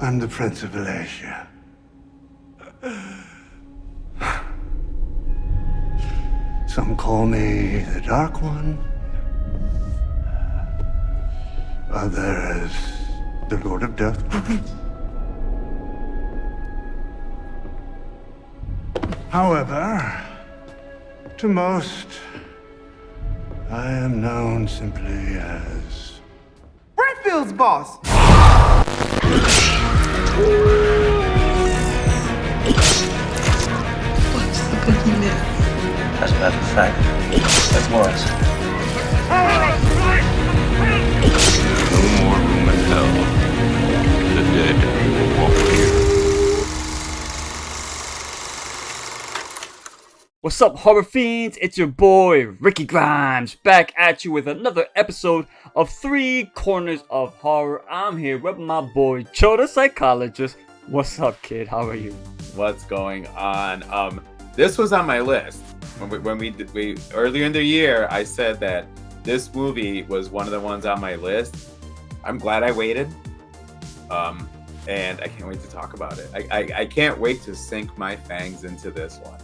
I'm the Prince of Valasia. Some call me the Dark One. Others, the Lord of Death. However, to most, I am known simply as RENFIELD's boss! What's the good news? As a matter of fact, that was. No more room in hell. The dead will walk here. What's up, horror fiends? It's your boy Ricky Grimes back at you with another episode of Three Corners of Horror. I'm here with my boy Joe the Psychologist. What's up, kid? How are you? What's going on? This was on my list when we earlier in the year. I said that this movie was one of the ones on my list. I'm glad I waited, and I can't wait to talk about it. I can't wait to sink my fangs into this one.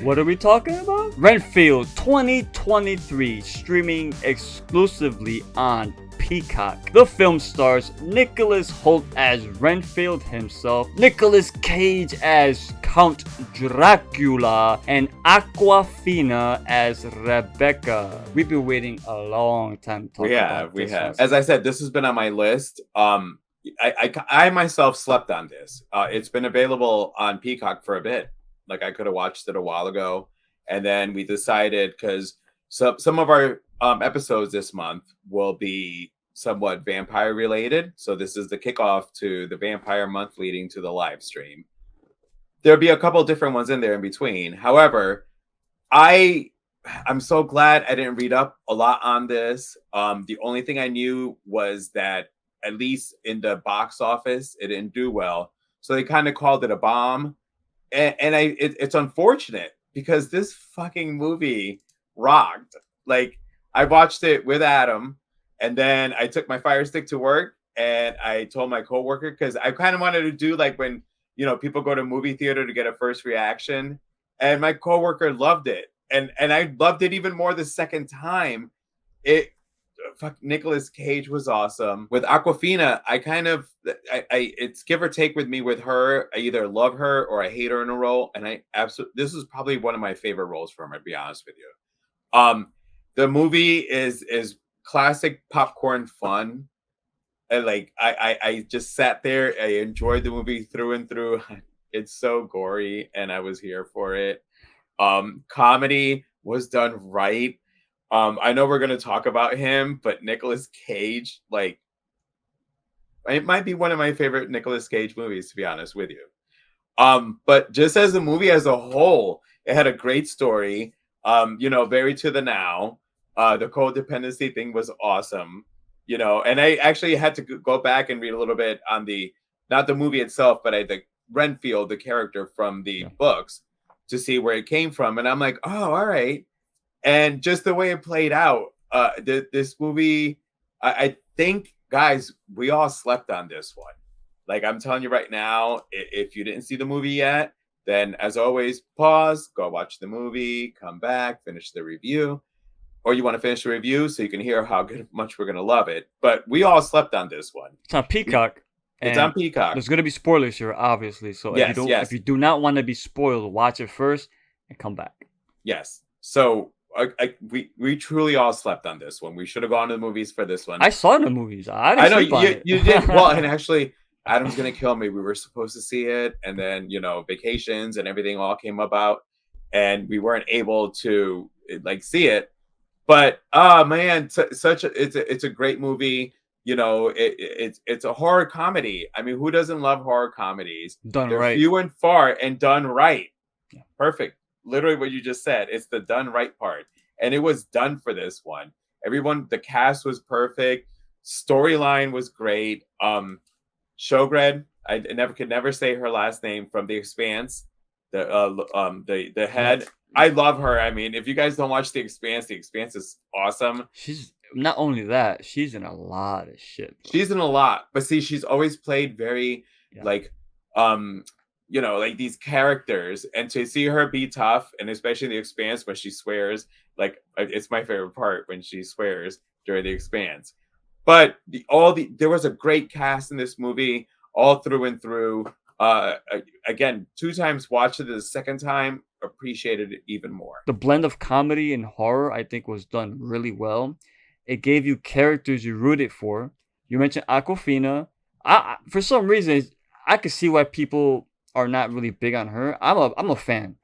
What are we talking about? Renfield 2023, streaming exclusively on Peacock. The film stars Nicholas Hoult as Renfield himself, Nicolas Cage as Count Dracula, and Aquafina as Rebecca. We've been waiting a long time to talk about this. We have. As I said, this has been on my list. I myself slept on this. It's been available on Peacock for a bit. Like, I could have watched it a while ago, and then we decided, because some of our episodes this month will be somewhat vampire related. So this is the kickoff to the vampire month leading to the live stream. There'll be a couple different ones in there in between. However, I'm so glad I didn't read up a lot on this. The only thing I knew was that, at least in the box office, it didn't do well. So they kind of called it a bomb. And it's unfortunate, because this fucking movie rocked. Like, I watched it with Adam, and then I took my Fire Stick to work, and I told my coworker, because I kind of wanted to do like when, people go to movie theater to get a first reaction, and my coworker loved it, and I loved it even more the second time. Nicolas Cage was awesome. With Aquafina, it's give or take with me with her. I either love her or I hate her in a role, and this is probably one of my favorite roles from her, to be honest with you. The movie is classic popcorn fun. And like, I just sat there. I enjoyed the movie through and through. It's so gory, and I was here for it. Comedy was done right. I know we're going to talk about him, but Nicolas Cage, like, it might be one of my favorite Nicolas Cage movies, to be honest with you. But just as a movie as a whole, it had a great story, very to the now. The codependency thing was awesome, and I actually had to go back and read a little bit on not the movie itself, but the Renfield, the character from the books, to see where it came from. And I'm like, oh, all right. And just the way it played out, this movie, I think, guys, we all slept on this one. Like, I'm telling you right now, if you didn't see the movie yet, then as always, pause, go watch the movie, come back, finish the review. Or you want to finish the review so you can hear how much we're going to love it. But we all slept on this one. It's on Peacock. It's on Peacock. There's going to be spoilers here, obviously. So if you do not want to be spoiled, watch it first and come back. Yes. So we truly all slept on this one. We should have gone to the movies for this one. I saw the movies. I know you did. Well, and actually, Adam's gonna kill me. We were supposed to see it, and then vacations and everything all came about, and we weren't able to see it. But man, it's a great movie. It's a horror comedy. I mean, who doesn't love horror comedies? They're right. Few and far, and done right. Yeah. Perfect. Literally what you just said. It's the done right part. And it was done for this one. The cast was perfect. Storyline was great. Shogred, I could never say her last name, from The Expanse. The head. I love her. I mean, if you guys don't watch The Expanse is awesome. She's not only that, she's in a lot of shit. She's in a lot. But see, she's always played very Yeah. like like these characters, and to see her be tough, and especially in The Expanse when she swears, like it's my favorite part when she swears during The Expanse. But there was a great cast in this movie all through and through. Again, 2 times watched it, the second time appreciated it even more. The blend of comedy and horror, I think, was done really well. It gave you characters you rooted for. You mentioned Aquafina. For some reason, I could see why people are not really big on her. I'm a fan.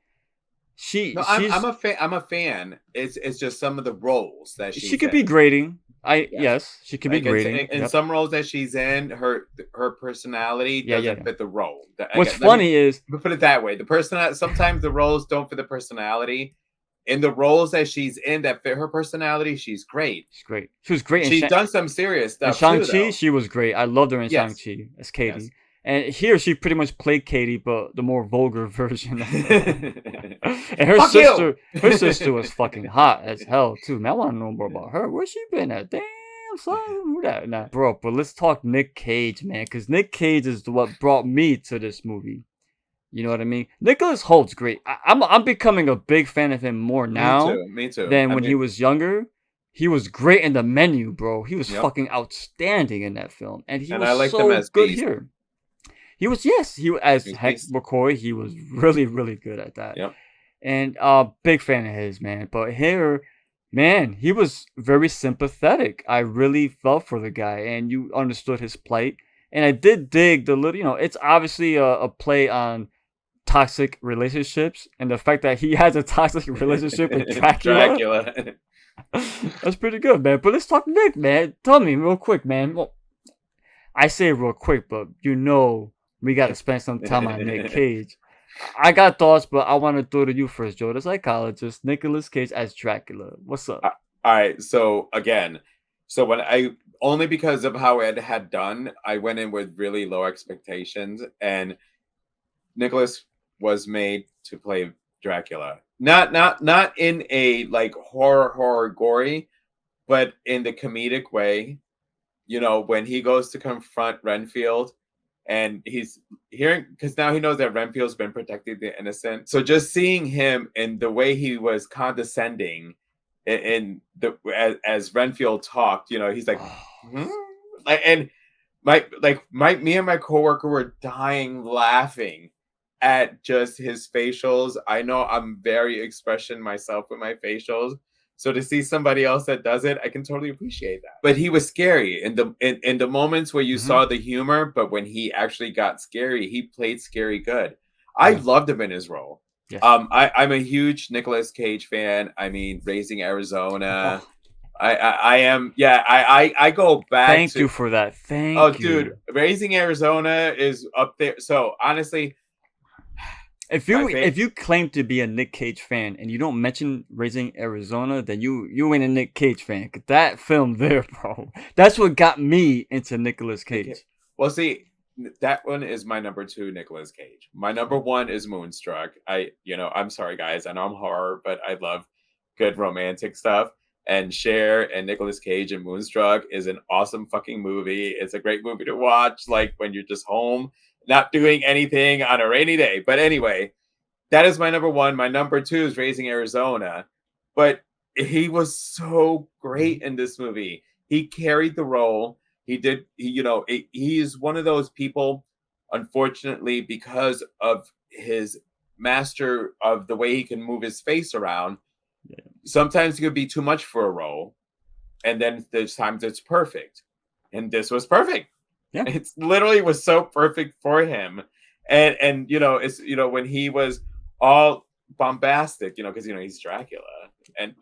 I'm a fan. It's just some of the roles that she could be grading. Yes, she could be like grading. in some roles that she's in, her personality doesn't fit the role. What's funny is, put it that way, the person, sometimes the roles don't fit the personality. In the roles that she's in that fit her personality, she's great. She's great. She was great. She's done some serious stuff. In Shang-Chi, she was great. I loved her in Yes. Shang-Chi as Katie. Yes. And here, she pretty much played Katie, but the more vulgar version. And her sister was fucking hot as hell too. Man, I want to know more about her. Where's she been at? Damn, son, who that? Nah, bro. But let's talk Nick Cage, man, because Nick Cage is what brought me to this movie. You know what I mean? Nicholas Holt's great. I'm becoming a big fan of him more now. Me too. Than when he was younger. He was great in The Menu, bro. He was fucking outstanding in that film, and I was so good here. He was as Hex McCoy. He was really, really good at that. Yep. And big fan of his, man. But here, man, he was very sympathetic. I really felt for the guy, and you understood his plight. And I did dig the little, it's obviously a play on toxic relationships, and the fact that he has a toxic relationship with Dracula. That's pretty good, man. But let's talk Nick, man. Tell me real quick, man. Well, I say real quick, but we got to spend some time on Nick Cage. I got thoughts, but I want to throw to you first, Joe, the psychologist. Nicolas Cage as Dracula. What's up? All right. So again, when only because of how it had done, I went in with really low expectations, and Nicholas was made to play Dracula. Not in a like horror gory, but in the comedic way. When he goes to confront Renfield, and he's hearing, because now he knows that Renfield's been protecting the innocent. So just seeing him and the way he was condescending as Renfield talked, he's like, and me and my coworker were dying laughing at just his facials. I know I'm very expression myself with my facials. So to see somebody else that does it, I can totally appreciate that. But he was scary in the moments where you saw the humor, but when he actually got scary, he played scary good. I loved him in his role. Yes. I'm a huge Nicolas Cage fan. I mean, Raising Arizona. I am. Yeah, I go back. Thank you for that. Thank you. Oh, dude, Raising Arizona is up there. So honestly, if you claim to be a Nick Cage fan and you don't mention Raising Arizona, then you ain't a Nick Cage fan. 'Cause that film there, bro, that's what got me into Nicolas Cage. Well, see, that one is my number 2, Nicolas Cage. My number 1 is Moonstruck. I'm sorry, guys. I know I'm horror, but I love good romantic stuff. And Cher and Nicolas Cage and Moonstruck is an awesome fucking movie. It's a great movie to watch, like when you're just home, not doing anything on a rainy day. But anyway, that is my number 1. My number 2 is Raising Arizona. But he was so great in this movie. He carried the role. He is one of those people, unfortunately, because of his master of the way he can move his face around. Yeah. Sometimes it could be too much for a role, and then there's times it's perfect, and this was perfect. Yeah, it's literally was so perfect for him, and it's when he was all bombastic, because he's Dracula, and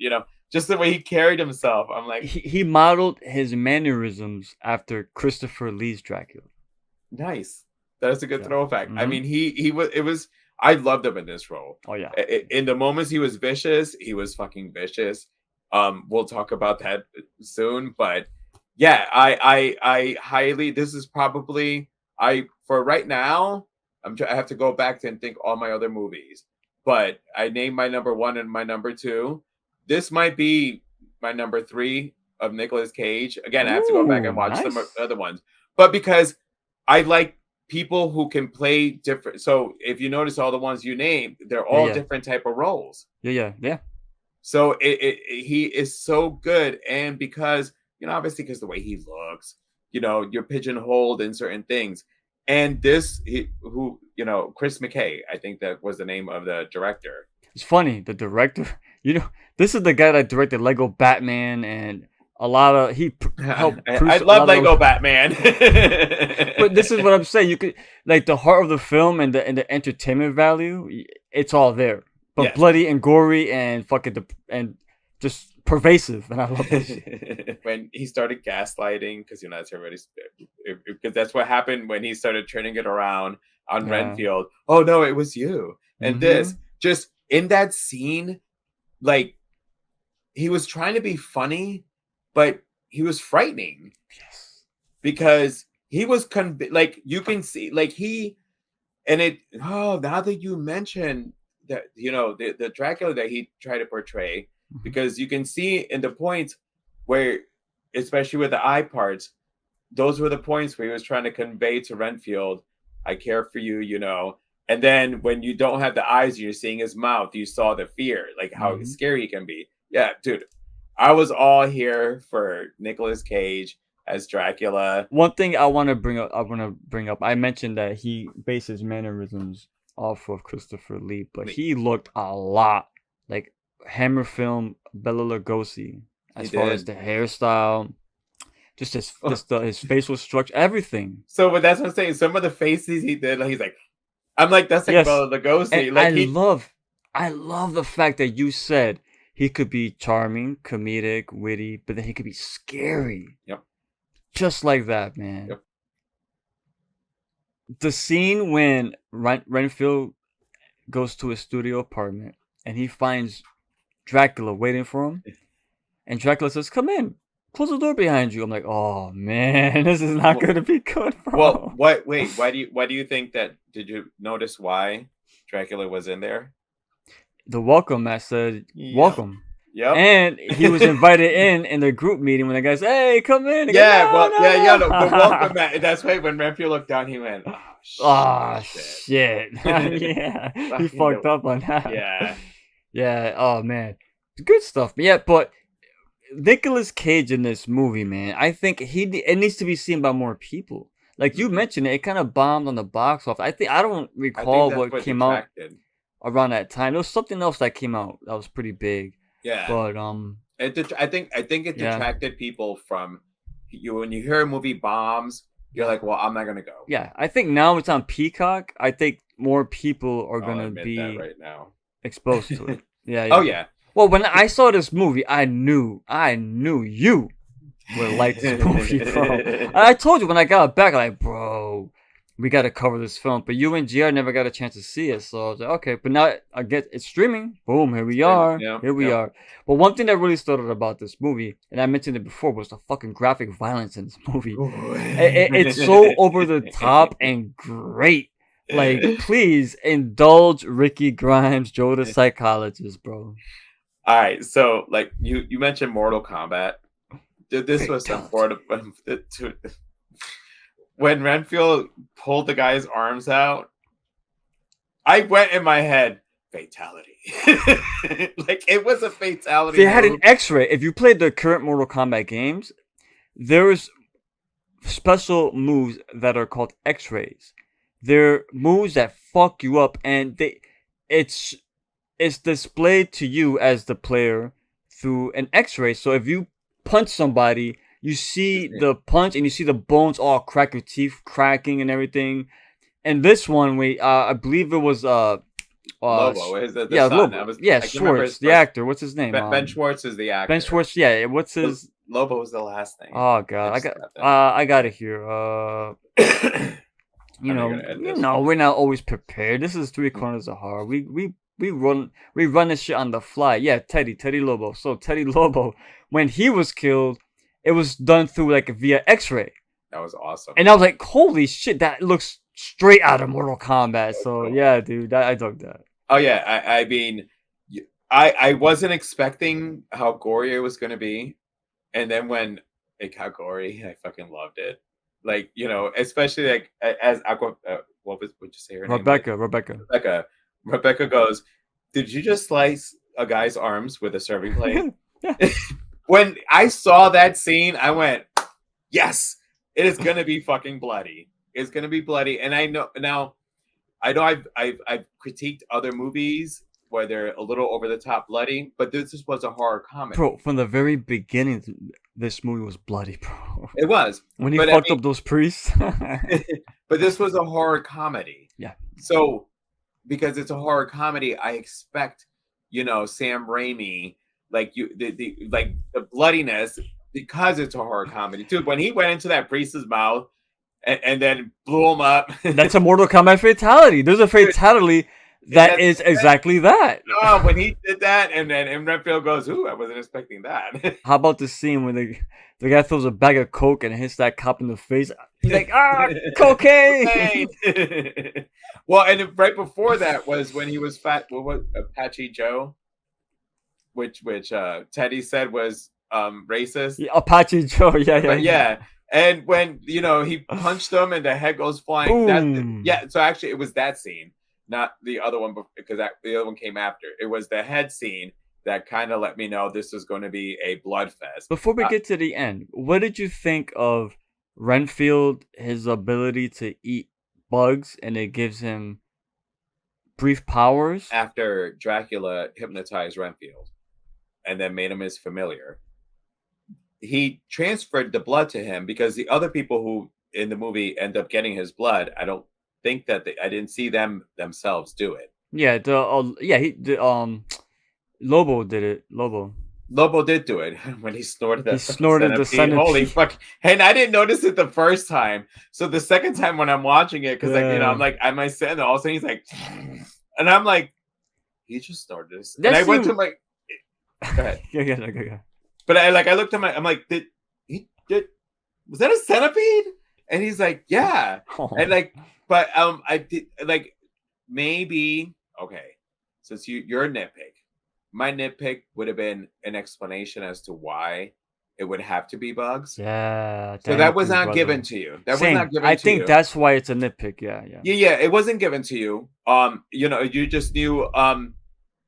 just the way he carried himself, I'm like, he modeled his mannerisms after Christopher Lee's Dracula. Nice, that's a good throwback. Mm-hmm. I mean, I loved him in this role. Oh yeah. In the moments he was vicious, he was fucking vicious. We'll talk about that soon, but yeah, I highly. This is probably for right now. I have to go back and think all my other movies, but I named my number 1 and my number 2. This might be my number 3 of Nicolas Cage. Again, I have to go back and watch some other ones, but because I like people who can play different. So if you notice all the ones you named, they're all different type of roles. Yeah. So he is so good, and because obviously because the way he looks, you're pigeonholed in certain things. And Chris McKay, I think that was the name of the director. It's funny, the director. This is the guy that directed Lego Batman and a lot of helped. I love Lego Batman. But this is what I'm saying. You could like the heart of the film and the entertainment value. It's all there, but bloody and gory and fucking and just pervasive. And I love this. When he started gaslighting, because that's everybody's, because that's what happened when he started turning it around on Renfield. Oh no, it was you. And this just in that scene, like he was trying to be funny, but he was frightening. Yes, because he was like you can see like now that you mention that the Dracula that he tried to portray, because you can see in the points where, especially with the eye parts, those were the points where he was trying to convey to Renfield, I care for you, and then when you don't have the eyes, you're seeing his mouth, you saw the fear, like how scary he can be. Yeah, dude, I was all here for Nicolas Cage as Dracula. One thing I want to bring up, I mentioned that he based his mannerisms off of Christopher Lee, but he looked a lot like Hammer film Bela Lugosi as far as the hairstyle, just his facial structure, everything. So, but that's what I'm saying. Some of the faces he did, he's like, I'm like, that's like Bela Lugosi. And like I love the fact that you said he could be charming, comedic, witty, but then he could be scary. Yep. Just like that, man. Yep. The scene when Renfield goes to his studio apartment and he finds Dracula waiting for him, and Dracula says, "Come in, close the door behind you." I'm like, "Oh man, this is not going to be good, bro." Well, what? Wait, why do you think that? Did you notice why Dracula was in there? The welcome mat said, "Welcome." Yep. And he was invited in the group meeting when the guy said, "Hey, come in." The welcome mat. That's why when Renfield looked down, he went, "Oh shit." Yeah, he fucked up on that. Yeah. Yeah. Oh man, good stuff. Yeah, but Nicolas Cage in this movie, man, I think it needs to be seen by more people. Like you mentioned, it kind of bombed on the box office. I don't recall what came out around that time. There was something else that came out that was pretty big. Yeah, but I think it detracted people from you. When you hear a movie bombs, you're like, well, I'm not gonna go. Yeah, I think now it's on Peacock. I think more people are gonna be right now exposed to it. Yeah. Oh yeah. Well, when I saw this movie, I knew you would like this movie, bro. I told you when I got back, like, bro, we got to cover this film. But you and GR never got a chance to see it, so I was like, okay. But now I get it's streaming. Boom, here we are. Here we are. But one thing that really stood out about this movie, and I mentioned it before, was the fucking graphic violence in this movie. It's so over the top and great. Like, please indulge Ricky Grimes, Joe the Psychologist, bro. All right, so like you mentioned Mortal Kombat. This was important. When Renfield pulled the guy's arms out, I went in my head, fatality. Like it was a fatality. They had an X-ray. If you played the current Mortal Kombat games, there's special moves that are called X-rays. They're moves that fuck you up, and it's displayed to you as the player through an X-ray. So if you punch somebody, you see the punch and you see the bones all crack, your teeth cracking and everything. And this one, I believe it was Lobo. Is the Lobo. Schwartz, the actor. What's his name? Ben Schwartz is the actor. Ben Schwartz. Yeah. What's his? Lobo was the last name. Oh god, I got it here. We're not always prepared. This is Three Corners of Horror. We run this shit on the fly. Yeah, Teddy Lobo. So Teddy Lobo, when he was killed, it was done through like via X-ray. That was awesome. And I was like, holy shit, that looks straight out of Mortal Kombat. So cool. Yeah, dude, I dug that. Oh yeah, I mean, I wasn't expecting how gory it was going to be, and then when it got gory, I fucking loved it. like especially like as Aqua. What would you say her name? Rebecca. Rebecca goes, "Did you just slice a guy's arms with a serving plate?" When I saw that scene, I went, "Yes, it is gonna be fucking bloody. It's gonna be bloody." And I know now. I've critiqued other movies where they're a little over the top bloody, but this was a horror comedy. Bro, from the very beginning, this movie was bloody, bro. It was When he fucked up those priests. But this was a horror comedy. Yeah. So because it's a horror comedy, I expect Sam Raimi like the bloodiness because it's a horror comedy. Dude, when he went into that priest's mouth. And then blew him up. That's a Mortal Kombat fatality. There's a fatality that is exactly that. Oh, when he did that, and then Renfield goes, "Ooh, I wasn't expecting that." How about the scene when the guy throws a bag of coke and hits that cop in the face? He's like, cocaine! Well, and right before that was when he was fat. What was Apache Joe? Which Teddy said was racist. Yeah, Apache Joe, yeah. And when he punched him and the head goes flying, so actually it was that scene, not the other one, because the other one came after. It was the head scene that kind of let me know this was going to be a blood fest. Before we get to the end, what did you think of Renfield, his ability to eat bugs, and it gives him brief powers? After Dracula hypnotized Renfield and then made him his familiar, he transferred the blood to him because the other people who in the movie end up getting his blood, I don't think that I didn't see them themselves do it. Yeah, Lobo did it. Lobo did do it when he snorted the centipede. Holy fuck. And I didn't notice it the first time. So the second time when I'm watching it, because I'm like, I might sit there, all of a sudden he's like, and I'm like, he just snorted this. And I went to my go ahead. Yeah. But I looked at I'm like, was that a centipede? And he's like, yeah. And but I did maybe okay. Since you're a nitpick, my nitpick would have been an explanation as to why it would have to be bugs. Yeah. So that was not given to you. That was not given to you. I think that's why it's a nitpick. Yeah. Yeah. It wasn't given to you. You just knew.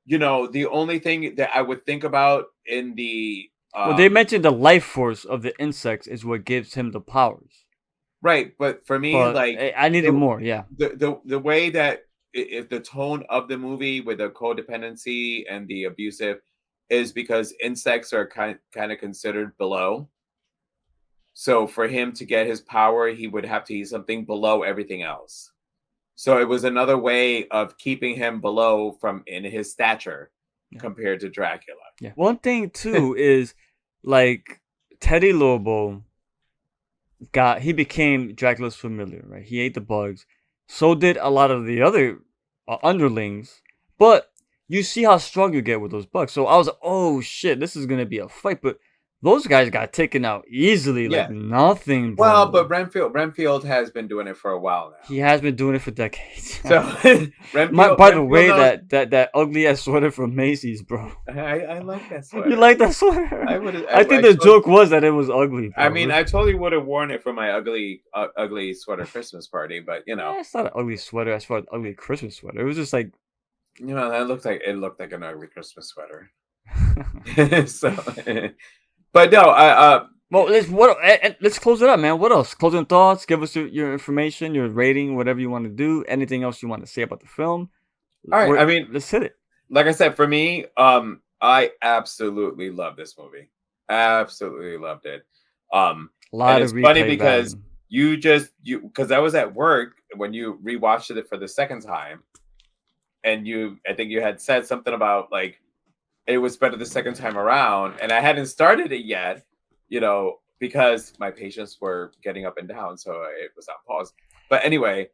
The only thing that I would think about in the well, they mentioned the life force of the insects is what gives him the powers. Right, but for me, I needed more. Yeah, the way that if the tone of the movie with the codependency and the abusive is because insects are kind of considered below. So for him to get his power, he would have to eat something below everything else. So it was another way of keeping him below in his stature compared to Dracula. Yeah. One thing too is like Teddy Lobo he became Dracula's familiar, right? He ate the bugs. So did a lot of the other underlings. But you see how strong you get with those bugs. So I was like, oh shit, this is gonna be a fight. But those guys got taken out easily, like nothing. Bro. Well, but Renfield has been doing it for a while now. He has been doing it for decades. So, by the way, that ugly ass sweater from Macy's, bro. I like that sweater. You like that sweater? I think the joke was that it was ugly. Bro. I mean, I totally would have worn it for my ugly sweater Christmas party, but it's not an ugly sweater as far as ugly Christmas sweater. It was just like, that looked like an ugly Christmas sweater. So. But no, well, let's close it up, man. What else? Closing thoughts? Give us your information, your rating, whatever you want to do. Anything else you want to say about the film? All right, I mean, let's hit it. Like I said, for me, I absolutely love this movie. Absolutely loved it. It's funny because because I was at work when you rewatched it for the second time, and I think you had said something about like. It was better the second time around, and I hadn't started it yet, because my patients were getting up and down, so it was on pause. But anyway,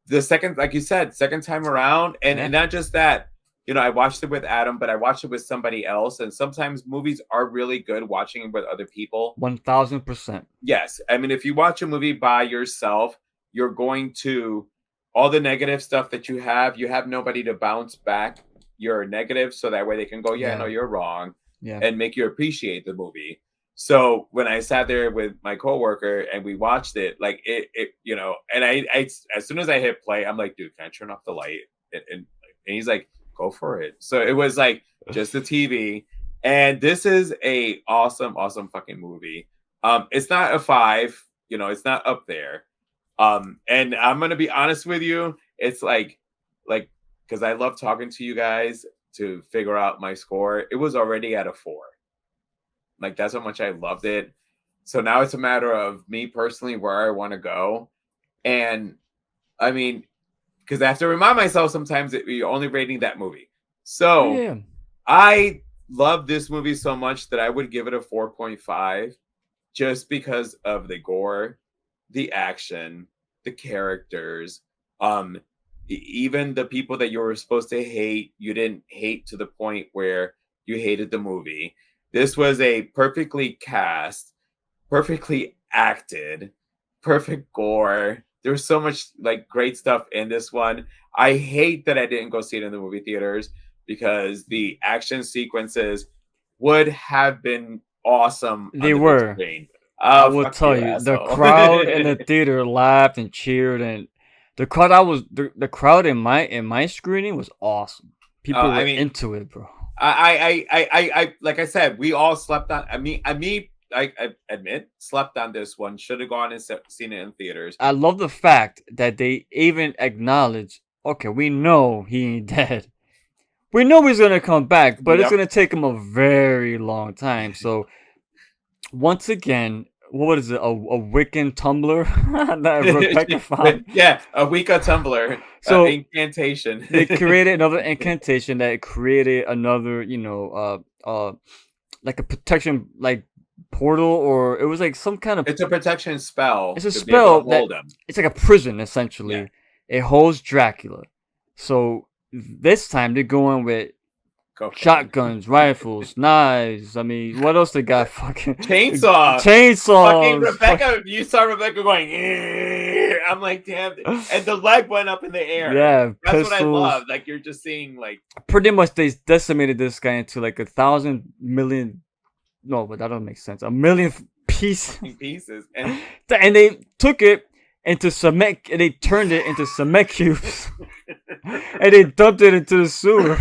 the second, like you said, second time around, and not just that, I watched it with Adam, but I watched it with somebody else, and sometimes movies are really good watching it with other people. 1000%. Yes, I mean, if you watch a movie by yourself, you're going to all the negative stuff that you have nobody to bounce back your negative, so that way they can go, no, you're wrong, and make you appreciate the movie. So when I sat there with my coworker and we watched it, like and I as soon as I hit play, I'm like, dude, can I turn off the light? And he's like, go for it. So it was like just the TV. And this is a awesome fucking movie. It's not a 5, it's not up there. And I'm gonna be honest with you, it's like because I love talking to you guys to figure out my score. It was already at a 4. Like that's how much I loved it. So now it's a matter of me personally where I want to go. And I mean, because I have to remind myself sometimes that you're only rating that movie. So I love this movie so much that I would give it a 4.5 just because of the gore, the action, the characters, even the people that you were supposed to hate, you didn't hate to the point where you hated the movie. This was a perfectly cast, perfectly acted, perfect gore. There's so much like great stuff in this one. I hate that I didn't go see it in the movie theaters because the action sequences would have been awesome. They were. I will tell you, the crowd in the theater laughed and cheered, and the crowd in my screening was awesome. People were into it, bro. I like I said, we all slept on. I admit, slept on this one. Should have gone and seen it in theaters. I love the fact that they even acknowledge, okay, we know he ain't dead. We know he's gonna come back, but it's gonna take him a very long time. So once again, what is it? A Wiccan Tumblr? Rebecca found. Yeah, a Wicca Tumblr. So incantation. They created another incantation that created another, like a protection, like portal, or it was like some kind of. It's a protection spell. It's a spell that it's like a prison essentially. Yeah. It holds Dracula. So this time they're going with shotguns, rifles, knives. I mean, what else they got? Fucking chainsaws. Fucking Rebecca, you saw Rebecca going. I'm like, damn, and the leg went up in the air. Yeah, that's pistols. What I love. Like you're just seeing like. Pretty much, they decimated this guy into like 1,000 million. No, but that doesn't make sense. 1 million pieces, and they took it into cement, and they turned it into cement cubes, and they dumped it into the sewer.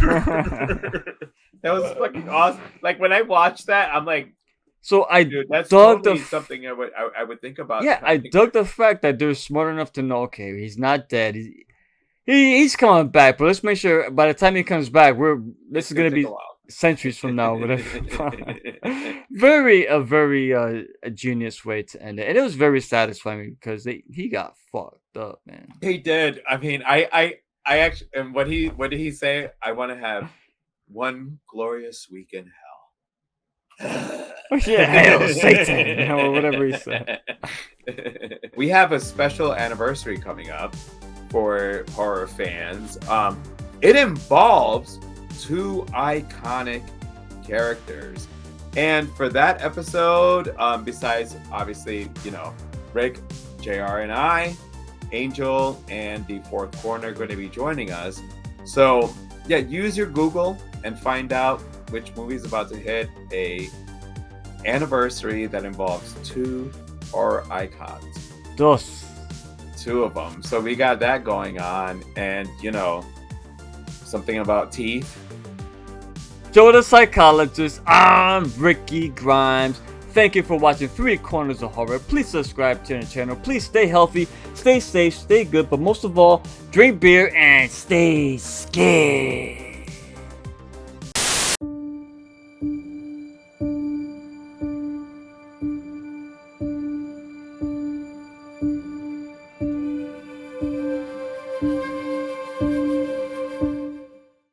That was fucking awesome. Like when I watched that, I'm like, so that's totally something I would think about. Yeah, I dug the fact that they're smart enough to know, okay, he's not dead. He's coming back, but let's make sure by the time he comes back, this is gonna be centuries from now. Very a genius way to end it, and it was very satisfying because he got fucked up, man. He did. I mean, I actually, and what did he say? I want to have one glorious week in hell. Yeah, hail Satan, or whatever he said. We have a special anniversary coming up for horror fans. It involves 2 iconic characters, and for that episode, besides obviously Rick, JR, and I, Angel and the Fourth Corner are going to be joining us. So yeah, use your Google and find out which movie is about to hit a anniversary that involves 2 horror icons. 2 of them. So we got that going on, and something about teeth. Joe the Psychologist. I'm Ricky Grimes. Thank you for watching 3 Corners of Horror. Please subscribe to the channel. Please stay healthy, stay safe, stay good, but most of all, drink beer and stay scared.